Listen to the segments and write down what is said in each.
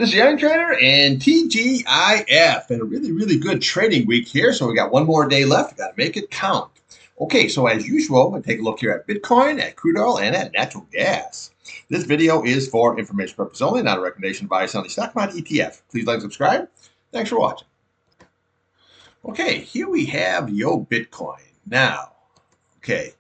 This is the Irontrader and TGIF, and a really good trading week here. So we got one more day left. We got to make it count. Okay, so as usual, we'll take a look here at Bitcoin, at crude oil, and at natural gas. This video is for information purposes only, not a recommendation to buy or sell any stock market ETF. Please like and subscribe. Thanks for watching. Okay, here we have Bitcoin. Now, okay,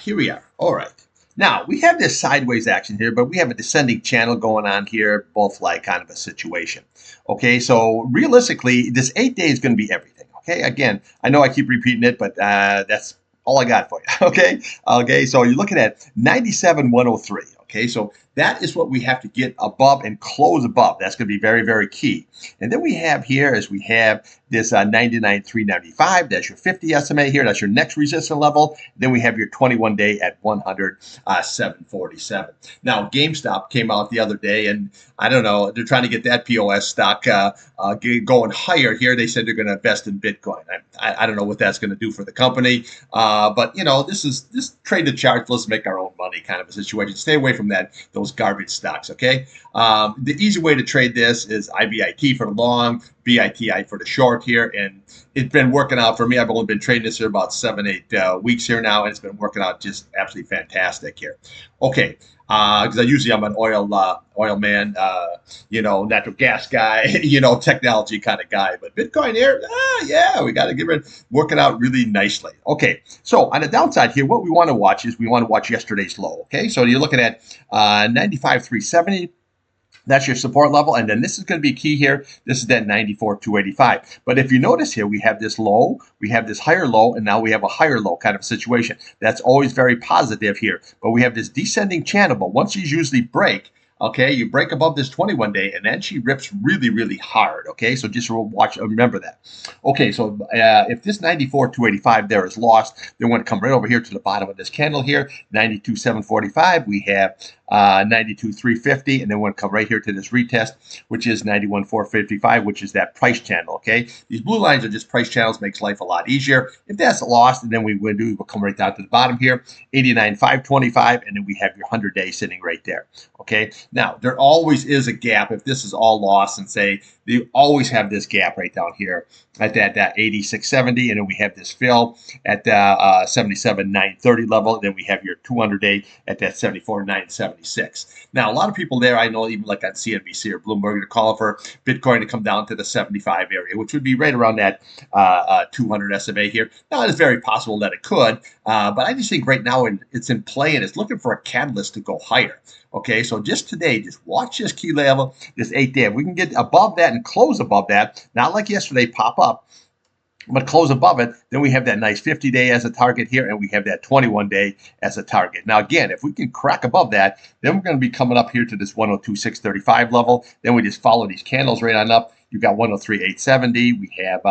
here we are. All right. Now, we have this sideways action here, but we have a descending channel going on here, both like kind of a situation. Okay, so realistically, this 8 day is going to be everything. Okay, again, I know I keep repeating it, but that's all I got for you. Okay, so you're looking at 97,103. Okay, so that is what we have to get above and close above. That's going to be very key. And then we have here is we have this 99,395. That's your 50 SMA here. That's your next resistance level. Then we have your 21 day at 100,747. Now, GameStop came out the other day, and I don't know, they're trying to get that POS stock going higher here. They said they're going to invest in Bitcoin. I don't know what that's going to do for the company, but you know, this trade the charts. Let's make our own money kind of a situation. Stay away from those garbage stocks. Okay, the easy way to trade this is IBIT for the long, BITI for the short here, and it's been working out for me. I've only been trading this here about 7-8 weeks here now, and it's been working out just absolutely fantastic here. Okay, because I'm an oil man, natural gas guy, technology kind of guy. But Bitcoin here, yeah, we got to give it working out really nicely. Okay, so on the downside here, what we want to watch is we want to watch yesterday's low. Okay, so you're looking at 95,370. That's your support level, and then this is going to be key here. This is that 94,285. But if you notice here, we have this low, we have this higher low, and now we have a higher low kind of situation. That's always very positive here. But we have this descending channel, but once these usually break, okay, you break above this 21 day, and then she rips really hard. Okay, so just remember that. Okay, so if this 94,285 there is lost, then we're going to come right over here to the bottom of this candle here, 92,745. We have 92,350, and then we're going to come right here to this retest, which is 91,455, which is that price channel. Okay, these blue lines are just price channels, makes life a lot easier. If that's lost, and then we'll come right down to the bottom here, 89,525, and then we have your 100-day sitting right there. Okay, now there always is a gap if this is all lost, and say you always have this gap right down here at that 86.70, and then we have this fill at the 77.930 level. Then we have your 200-day at that 74.976. Now, a lot of people there, I know, even like on CNBC or Bloomberg, they're calling for Bitcoin to come down to the 75 area, which would be right around that 200 SMA here. Now, it's very possible that it could, but I just think right now it's in play and it's looking for a catalyst to go higher. Okay, so just today, just watch this key level, this 8 day. If we can get above that and close above that, not like yesterday, pop up, but close above it, then we have that nice 50-day as a target here, and we have that 21-day as a target. Now, again, if we can crack above that, then we're going to be coming up here to this 102,635 level. Then we just follow these candles right on up. You've got 103,870. We have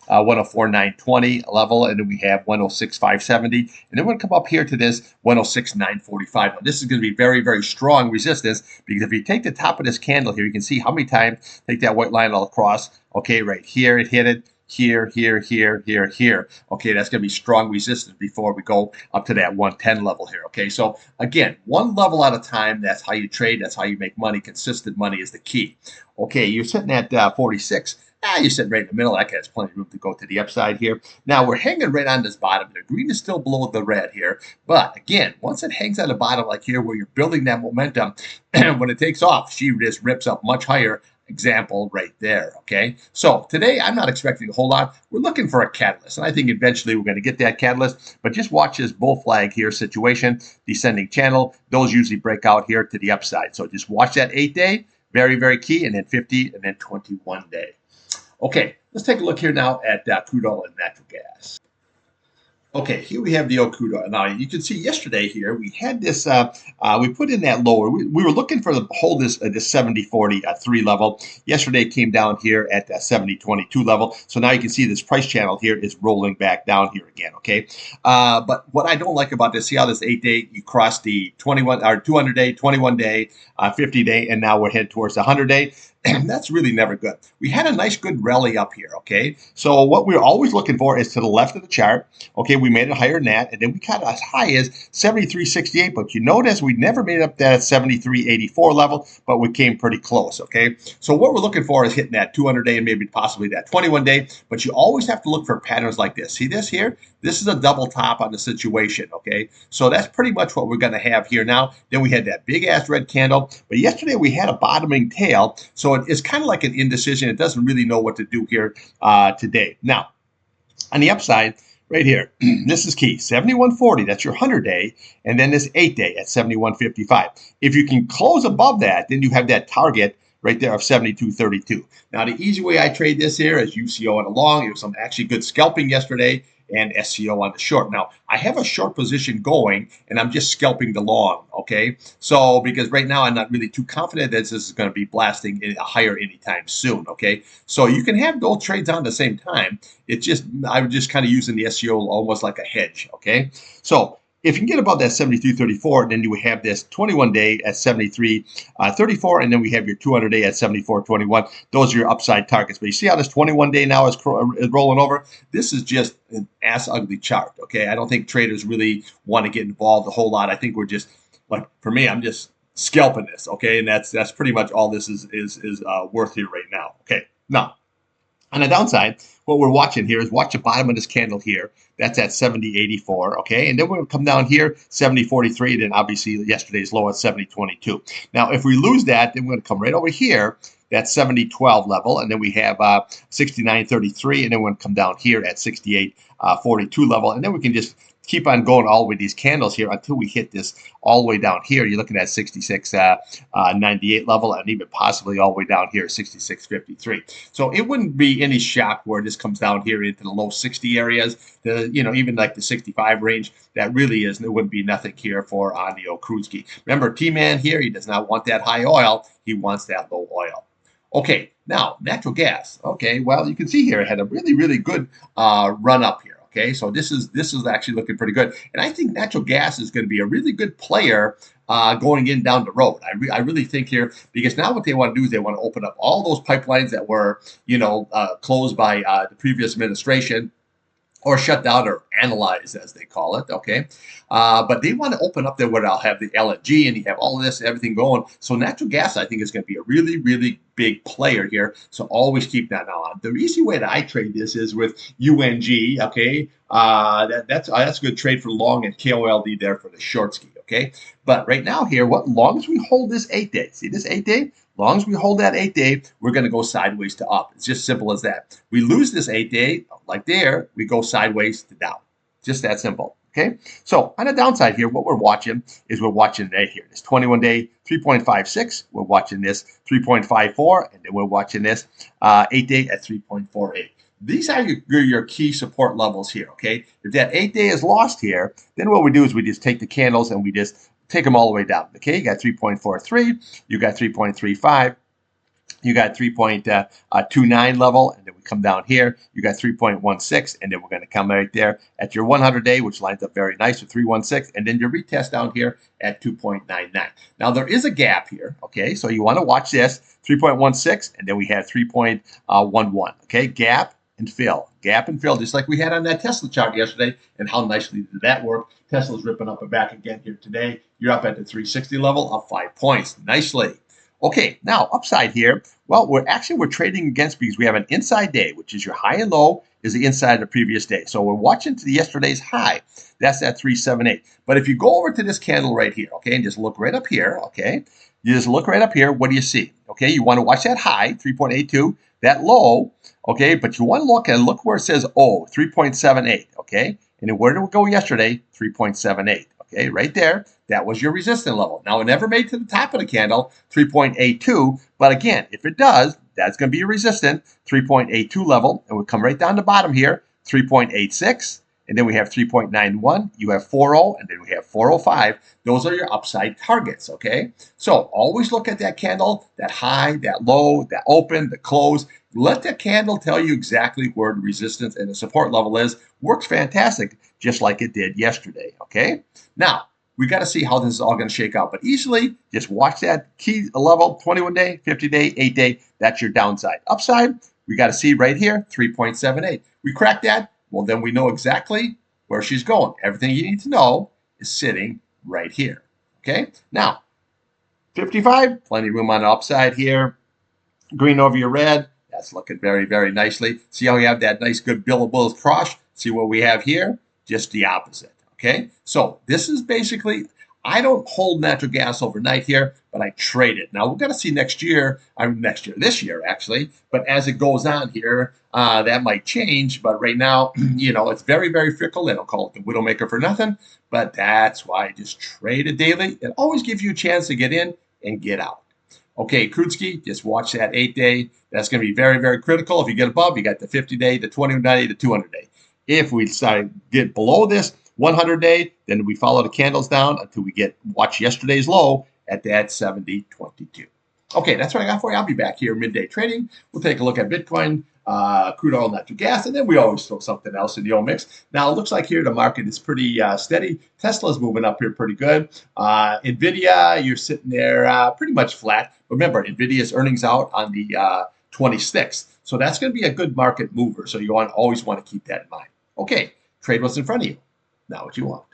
104,920 level, and then we have 106,570. And then we're going to come up here to this 106,945. Now, this is going to be very strong resistance, because if you take the top of this candle here, you can see how many times, take that white line all across. Okay, right here it hit it. Here. Okay, that's going to be strong resistance before we go up to that 110 level here. Okay, so again, one level at a time. That's how you trade. That's how you make money. Consistent money is the key. Okay, you're sitting at 46. You're sitting right in the middle. That has plenty of room to go to the upside here. Now, we're hanging right on this bottom. The green is still below the red here. But again, once it hangs on the bottom like here, where you're building that momentum, when it takes off, she just rips up much higher. Example right there. Okay, so today I'm not expecting a whole lot. We're looking for a catalyst, and I think eventually we're going to get that catalyst. But just watch this bull flag here situation, descending channel. Those usually break out here to the upside. So just watch that 8 day, very key, and then 50, and then 21 day. Okay, let's take a look here now at crude oil and natural gas. Okay, here we have the old crude oil. Now, you can see yesterday here, we had this, we put in that lower. We were looking for the hold this 70.43 level. Yesterday it came down here at that 70.22 level. So now you can see this price channel here is rolling back down here again, okay? But what I don't like about this, see how this 8 day, you cross the 200 day, 21 day, 50 day, and now we're headed towards the 100 day. That's really never good. We had a nice good rally up here, okay? So what we're always looking for is to the left of the chart, okay? We made it higher than that, and then we got as high as 73.68, but you notice we never made up that 73.84 level, but we came pretty close, okay? So what we're looking for is hitting that 200-day and maybe possibly that 21-day, but you always have to look for patterns like this. See this here? This is a double top on the situation, okay? So that's pretty much what we're going to have here now. Then we had that big ass red candle, but yesterday we had a bottoming tail, so it's kind of like an indecision. It doesn't really know what to do here today. Now, on the upside, right here, this is key, 71.40, that's your 100-day, and then this 8-day at 71.55. If you can close above that, then you have that target right there of 72.32. Now, the easy way I trade this here is UCO and a long. It was some actually good scalping yesterday, and SCO on the short. Now, I have a short position going, and I'm just scalping the long, okay? So, because right now I'm not really too confident that this is going to be blasting higher anytime soon, okay? So you can have both trades on the same time. It's just, I'm just kind of using the SCO almost like a hedge, okay? So, if you can get above that 73.34, then you would have this 21-day at 73.34, and then we have your 200-day at 74.21. Those are your upside targets. But you see how this 21-day now is rolling over? This is just an ass ugly chart, okay? I don't think traders really want to get involved a whole lot. I think we're just, like, for me, I'm just scalping this, okay? And that's pretty much all this is worth here right now, okay? Now, on the downside, what we're watching here is watch the bottom of this candle here. That's at 70.84, okay? And then we're going to come down here, 70.43, then obviously yesterday's low at 70.22. Now, if we lose that, then we're going to come right over here, that 70.12 level, and then we have 69.33, and then we're going to come down here at 68.42 level, and then we can just keep on going all with these candles here until we hit this all the way down here. You're looking at 66.98 level, and even possibly all the way down here, 66.53. So it wouldn't be any shock where this comes down here into the low 60 areas, even like the 65 range. That really is, it wouldn't be nothing here for the old Crude ski. Remember, T-Man here, he does not want that high oil. He wants that low oil. Okay, now natural gas. Okay, well, you can see here it had a really, really good run up here. Okay, so this is actually looking pretty good, and I think natural gas is going to be a really good player going in down the road. I really think here, because now what they want to do is they want to open up all those pipelines that were closed by the previous administration, or shut down, or analyzed, as they call it, okay? But they want to open up there where I'll have the LNG, and you have all of this, everything going. So natural gas, I think, is going to be a really, really big player here. So always keep that on. The easy way that I trade this is with UNG, okay? That's a good trade for long, and KOLD there for the short ski, okay? But right now here, long as we hold this 8-day, see this 8-day? Long as we hold that 8-day, we're going to go sideways to up. It's just simple as that. We lose this 8-day, like there, we go sideways to down. Just that simple, okay? So on the downside here, what we're watching is right here, this 21-day 3.56. We're watching this 3.54, and then we're watching this 8-day at 3.48. These are your key support levels here, okay? If that 8-day is lost here, then what we do is we just take the candles and we just take them all the way down. Okay, you got 3.43, you got 3.35, you got 3.29 level, and then we come down here, you got 3.16, and then we're going to come right there at your 100-day, which lines up very nice with 3.16, and then your retest down here at 2.99. Now, there is a gap here, okay, so you want to watch this, 3.16, and then we have 3.11, okay, gap and fill, just like we had on that Tesla chart yesterday. And how nicely did that work? Tesla's ripping up and back again here today. You're up at the 360 level, up 5 points, nicely. Okay, now upside here, well, we're trading against, because we have an inside day, which is your high and low is the inside of the previous day. So we're watching to yesterday's high. That's at 378. But if you go over to this candle right here, okay, and just look right up here, okay, you just look right up here, what do you see? Okay, you want to watch that high, 3.82, that low, okay, but you want to look where it says 3.78, okay, and then where did we go yesterday? 3.78, okay, right there. That was your resistance level. Now, it never made to the top of the candle, 3.82, but again, if it does, that's going to be your resistance, 3.82 level, and we'll come right down the bottom here, 3.86, and then we have 3.91, you have 4.0, and then we have 4.05. Those are your upside targets, okay? So always look at that candle, that high, that low, that open, the close. Let that candle tell you exactly where the resistance and the support level is. Works fantastic, just like it did yesterday, okay? Now, we got to see how this is all going to shake out. But easily, just watch that key level, 21-day, 50-day, 8-day. That's your downside. Upside, we got to see right here, 3.78. We crack that, well, then we know exactly where she's going. Everything you need to know is sitting right here. Okay, now 55, plenty of room on the upside here. Green over your red, that's looking very, very nicely. See how we have that nice, good billable cross? See what we have here? Just the opposite. Okay, so this is basically, I don't hold natural gas overnight here, but I trade it. Now we're going to see this year actually, but as it goes on here, that might change. But right now, it's very, very fickle. They don't call it the Widowmaker for nothing, but that's why I just trade it daily. It always gives you a chance to get in and get out. Okay, Crude, just watch that 8-day. That's going to be very, very critical. If you get above, you got the 50-day, the 20-day, the 200-day. If we decide to get below this 100-day, then we follow the candles down until we watch yesterday's low at that 70.22. Okay, that's what I got for you. I'll be back here midday trading. We'll take a look at Bitcoin, crude oil, natural gas, and then we always throw something else in the oil mix. Now, it looks like here the market is pretty steady. Tesla's moving up here pretty good. NVIDIA, you're sitting there pretty much flat. Remember, NVIDIA's earnings out on the 26th. So that's going to be a good market mover. So you always want to keep that in mind. Okay, trade what's in front of you, not what you want.